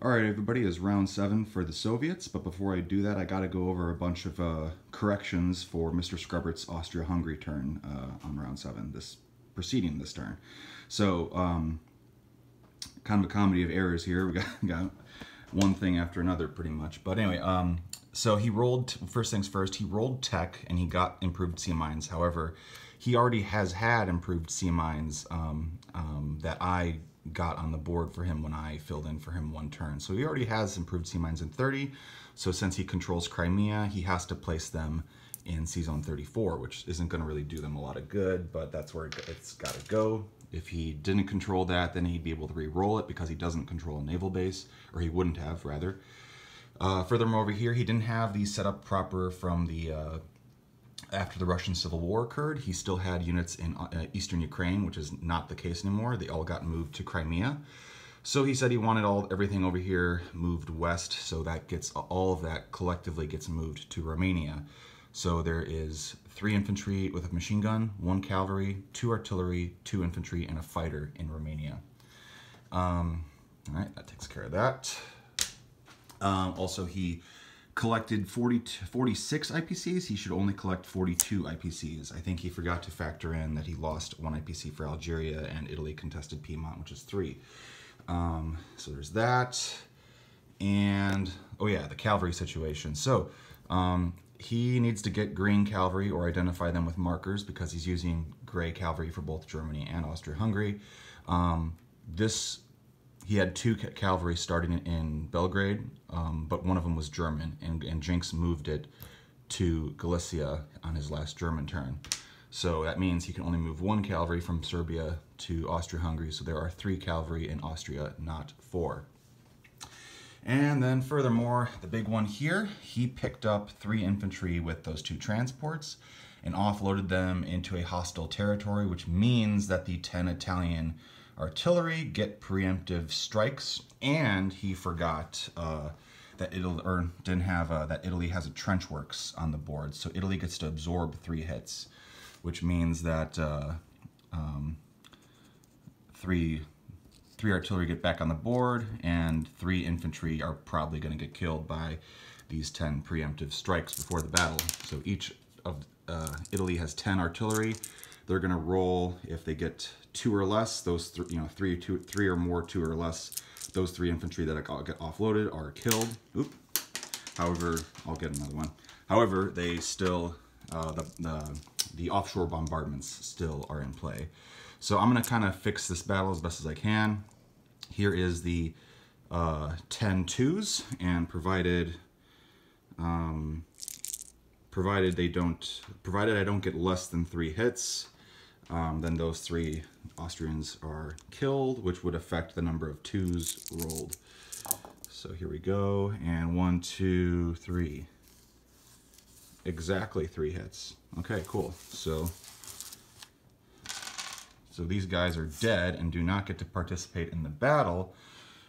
Alright everybody, it's round 7 for the Soviets, but before I do that I gotta go over a bunch of corrections for Mr. Scrubert's Austria-Hungary turn on round 7, preceding this turn. So, kind of a comedy of errors here. We got one thing after another pretty much. But anyway, so he rolled, first things first, he rolled tech and he got improved sea mines. However, he already has had improved sea mines that I got on the board for him when I filled in for him one turn. So he already has improved sea mines in 30. So since he controls Crimea, he has to place them in Sea Zone 34, which isn't going to really do them a lot of good, but that's where it's got to go. If he didn't control that, then he'd be able to re-roll it because he doesn't control a naval base, or he wouldn't have, rather. Furthermore, over here, he didn't have these set up proper from the after the Russian Civil War occurred. He still had units in eastern Ukraine, which is not the case anymore. They all got moved to Crimea. So he said he wanted everything over here moved west, so that gets all of that collectively gets moved to Romania. So there is 3 infantry with a machine gun, 1 cavalry, 2 artillery, 2 infantry, and a fighter in Romania. All right, that takes care of that. Also, he collected 46 IPCs. He should only collect 42 IPCs. I think he forgot to factor in that he lost 1 IPC for Algeria and Italy contested Piedmont, which is 3. So there's that. And, oh yeah, the cavalry situation. So, he needs to get green cavalry or identify them with markers because he's using gray cavalry for both Germany and Austria-Hungary. He had 2 cavalry starting in Belgrade, but one of them was German, and Jinx moved it to Galicia on his last German turn. So that means he can only move 1 cavalry from Serbia to Austria-Hungary, so there are 3 cavalry in Austria, not 4. And then furthermore, the big one here, he picked up 3 infantry with those 2 transports and offloaded them into a hostile territory, which means that the 10 Italian artillery get preemptive strikes, and he forgot that Italy has a trench works on the board, so Italy gets to absorb 3 hits, which means that 3 artillery get back on the board, and 3 infantry are probably going to get killed by these 10 preemptive strikes before the battle. So each of Italy has 10 artillery. They're going to roll if they get 2 or less. Those 3 or more 2 or less. Those 3 infantry that get offloaded are killed. Oop. However, I'll get another one. However, they still the offshore bombardments still are in play. So I'm going to kind of fix this battle as best as I can. Here is the 10 twos, and provided I don't get less than 3 hits, then those 3 Austrians are killed, which would affect the number of 2s rolled. So here we go, and 1, 2, 3. Exactly 3 hits. Okay, cool. So these guys are dead and do not get to participate in the battle.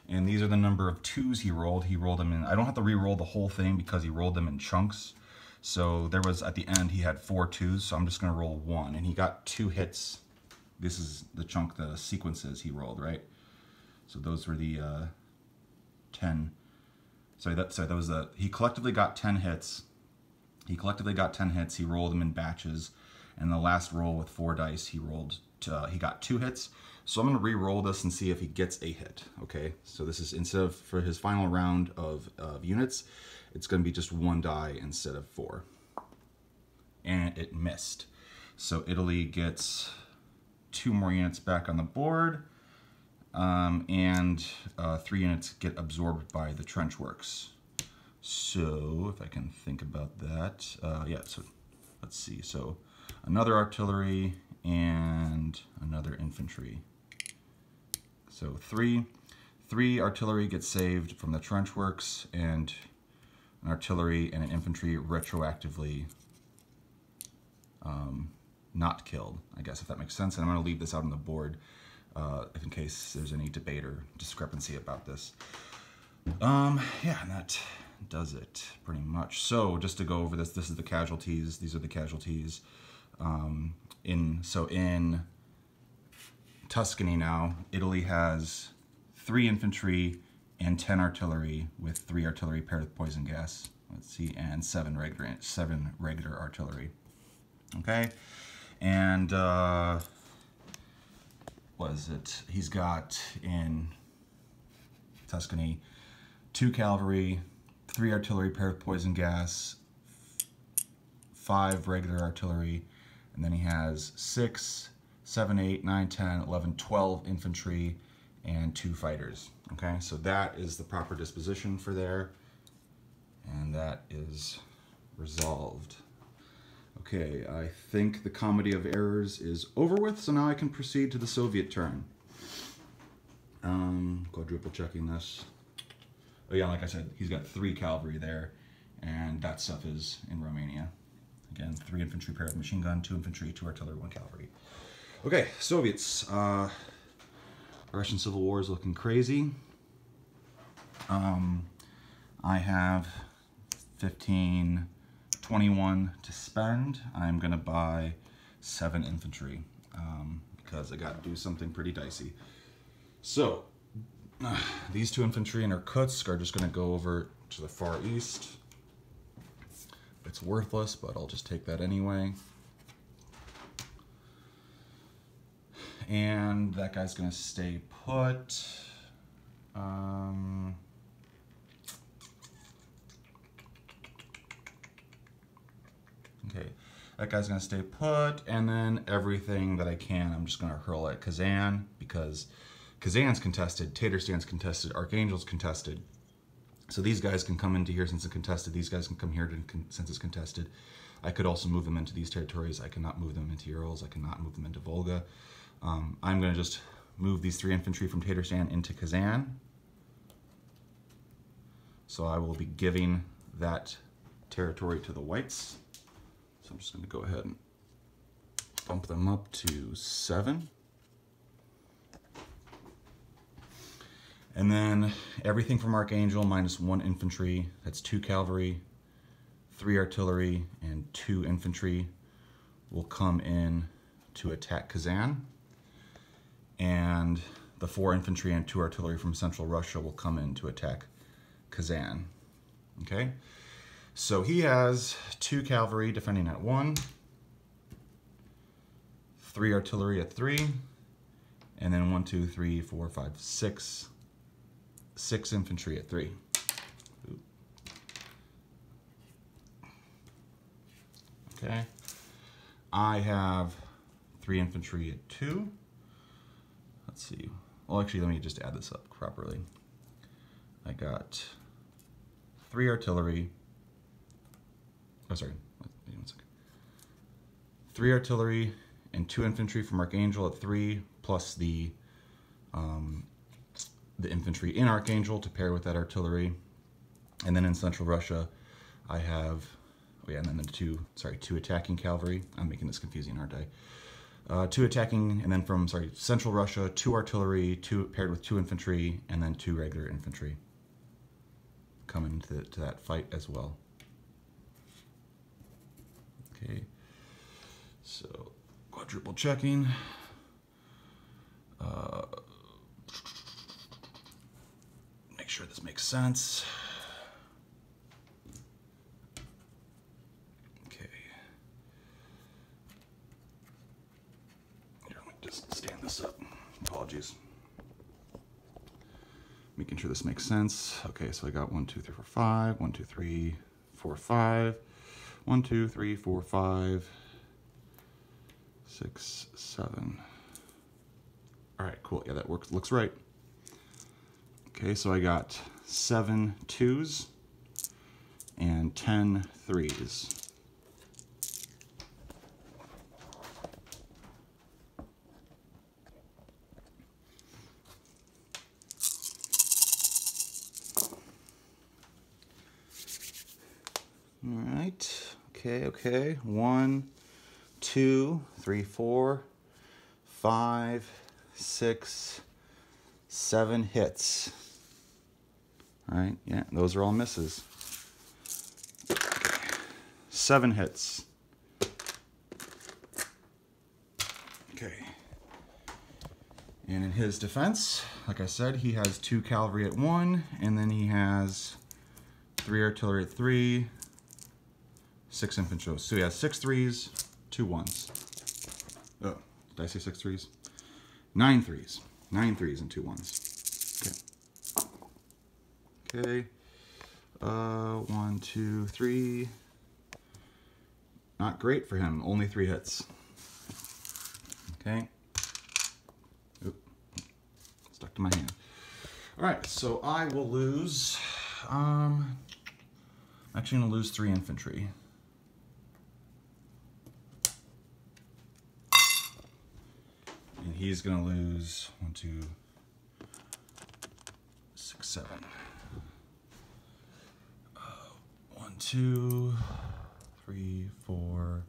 And these are the number of 2s he rolled. He rolled them in, I don't have to re-roll the whole thing because he rolled them in chunks. So there was, at the end, he had 4 2s, so I'm just going to roll 1. And he got 2 hits. This is the chunk, the sequences he rolled, right? So those were the 10. He collectively got 10 hits. He rolled them in batches. And the last roll with 4 dice, he got 2 hits. So I'm going to re-roll this and see if he gets a hit. Okay, so this is, instead of, for his final round of units, it's going to be just 1 die instead of 4. And it missed. So Italy gets 2 more units back on the board, and 3 units get absorbed by the trench works. So if I can think about that, yeah, so let's see. So another artillery and another infantry. So 3 artillery get saved from the trench works, and an artillery and an infantry retroactively not killed, I guess, if that makes sense. And I'm going to leave this out on the board if in case there's any debate or discrepancy about this. Yeah, and that does it pretty much. So just to go over this is the casualties. These are the casualties. In Tuscany now, Italy has 3 infantry and 10 artillery with 3 artillery paired with poison gas. Let's see, and 7 regular artillery. Okay, and what is it? He's got in Tuscany 2 cavalry, 3 artillery paired with poison gas, 5 regular artillery, and then he has 6, 7, 8, 9, 10, 11, 12 infantry and 2 fighters. Okay, so that is the proper disposition for there, and that is resolved. Okay, I think the comedy of errors is over with, so now I can proceed to the Soviet turn. Quadruple checking this. Oh yeah, like I said, he's got 3 cavalry there, and that stuff is in Romania. Again, 3 infantry paired with machine gun, 2 infantry, 2 artillery, 1 cavalry. Okay, Soviets. Russian Civil War is looking crazy. I have 21 to spend. I'm gonna buy 7 infantry because I gotta do something pretty dicey. So these 2 infantry in Irkutsk are just gonna go over to the far east. It's worthless, but I'll just take that anyway. And that guy's gonna stay put. Okay, that guy's gonna stay put, and then everything that I can, I'm just gonna hurl at Kazan, because Kazan's contested, Tatarstan's contested, Archangel's contested. So these guys can come into here since it's contested, these guys can come here since it's contested. I could also move them into these territories. I cannot move them into Urals, I cannot move them into Volga. I'm gonna just move these 3 infantry from Tatarstan into Kazan. So I will be giving that territory to the whites. So I'm just going to go ahead and bump them up to 7. And then everything from Archangel minus 1 infantry, that's 2 cavalry, 3 artillery, and 2 infantry will come in to attack Kazan. And the 4 infantry and 2 artillery from Central Russia will come in to attack Kazan. Okay? So he has 2 cavalry defending at 1, 3 artillery at 3, and then 1, 2, 3, 4, 5, 6 infantry at 3. Oop. Okay. I have 3 infantry at 2. Let's see. Well, actually, let me just add this up properly. I got 3 artillery. Oh, sorry. Wait 1 second. 3 artillery and 2 infantry from Archangel at 3, plus the infantry in Archangel to pair with that artillery. And then in Central Russia, I have, oh yeah, and then the 2 attacking cavalry. I'm making this confusing, aren't I? 2 attacking, and then from, Central Russia, 2 artillery, 2 paired with 2 infantry, and then 2 regular infantry coming to that fight as well. Okay, so quadruple checking. Make sure this makes sense. Okay. Here, let me just stand this up. Apologies. Making sure this makes sense. Okay, so I got 1, 2, 3, 4, 5. 1, 2, 3, 4, 5. 1, 2, 3, 4, 5, 6, 7. All right, cool. Yeah, that looks right. Okay, so I got 7 2s and 10 3s. All right, okay. 1, 2, 3, 4, 5, 6, 7 hits. All right, yeah, those are all misses. Okay. 7 hits. Okay. And in his defense, like I said, he has 2 cavalry at 1, and then he has 3 artillery at 3, 6 infantry. So he has 6 3s, 2 1s. Oh, did I say 6 3s? 9 3s. 9 3s and 2 1s. Okay. Okay. 1, 2, 3. Not great for him. Only 3 hits. Okay. Oop. Stuck to my hand. Alright, so I will lose... I'm actually going to lose 3 infantry. And he's going to lose 1, 2, 6, 7. 1, 2, 3, 4,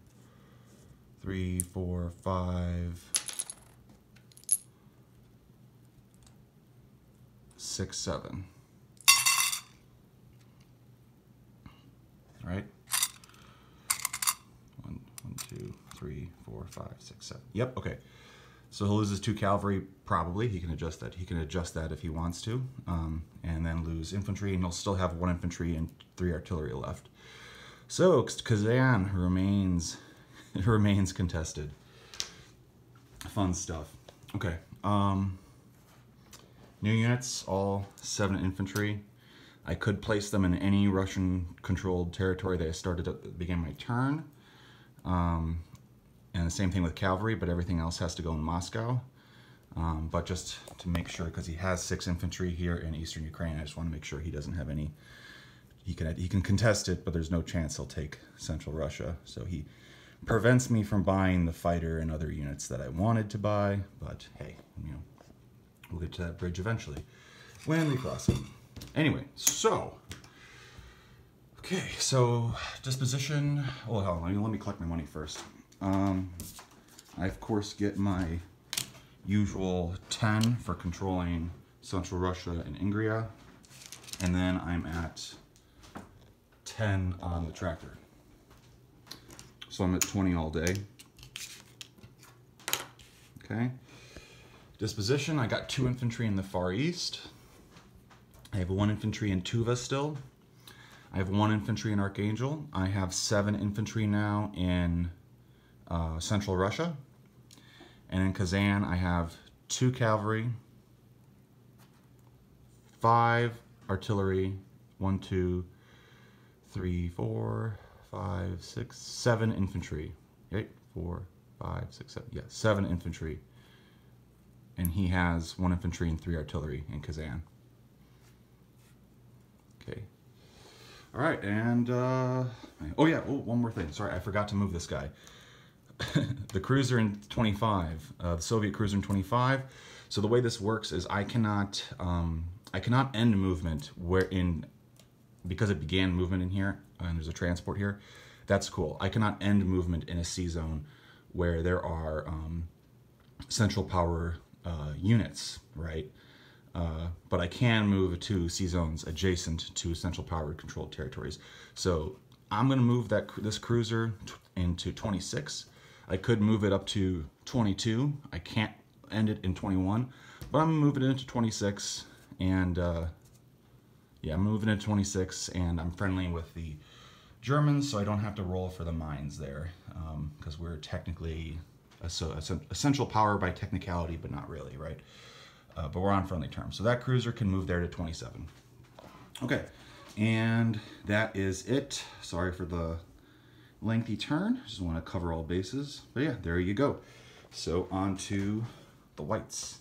3, 4, 5, 6, 7. All right. 1, 2, 3, 4, 5, 6, 7. Yep. Okay. So he'll lose his 2 cavalry. Probably he can adjust that. He can adjust that if he wants to, and then lose infantry, and he'll still have 1 infantry and 3 artillery left. So Kazan remains contested. Fun stuff. Okay. New units, all 7 infantry. I could place them in any Russian-controlled territory that I started at the beginning of my turn. And the same thing with cavalry, but everything else has to go in MooseCow. But just to make sure, because he has 6 infantry here in eastern Ukraine, I just want to make sure he doesn't have any. He can contest it, but there's no chance he'll take central Russia. So he prevents me from buying the fighter and other units that I wanted to buy. But hey, you know, we'll get to that bridge eventually when we cross it. Anyway, so okay, so disposition. Oh, hold on, let me collect my money first. I of course get my usual 10 for controlling central Russia and Ingria, and then I'm at 10 on the tractor. So I'm at 20 all day. Okay. Disposition, I got 2 infantry in the Far East. I have 1 infantry in Tuva still. I have 1 infantry in Archangel. I have 7 infantry now in central Russia. And in Kazan, I have 2 cavalry, 5 artillery, 1, 2, 3, 4, 5, 6, 7 infantry. 8, 4, 5, 6, 7. Yeah, 7 infantry. And he has 1 infantry and 3 artillery in Kazan. Okay. All right, and oh yeah, oh, one more thing. Sorry, I forgot to move this guy. The cruiser in 25, the Soviet cruiser in 25. So the way this works is I cannot end movement because it began movement in here and there's a transport here. That's cool. I cannot end movement in a C zone where there are central power units, right? But I can move to C zones adjacent to central power controlled territories. So I'm going to move this cruiser into 26. I could move it up to 22. I can't end it in 21, but I'm moving it into 26, and yeah, I'm moving it to 26, and I'm friendly with the Germans, so I don't have to roll for the mines there, because we're technically a central power by technicality, but not really, right? But we're on friendly terms. So that cruiser can move there to 27. Okay, and that is it. Sorry for the lengthy turn. Just want to cover all bases. But yeah, there you go. So on to the whites.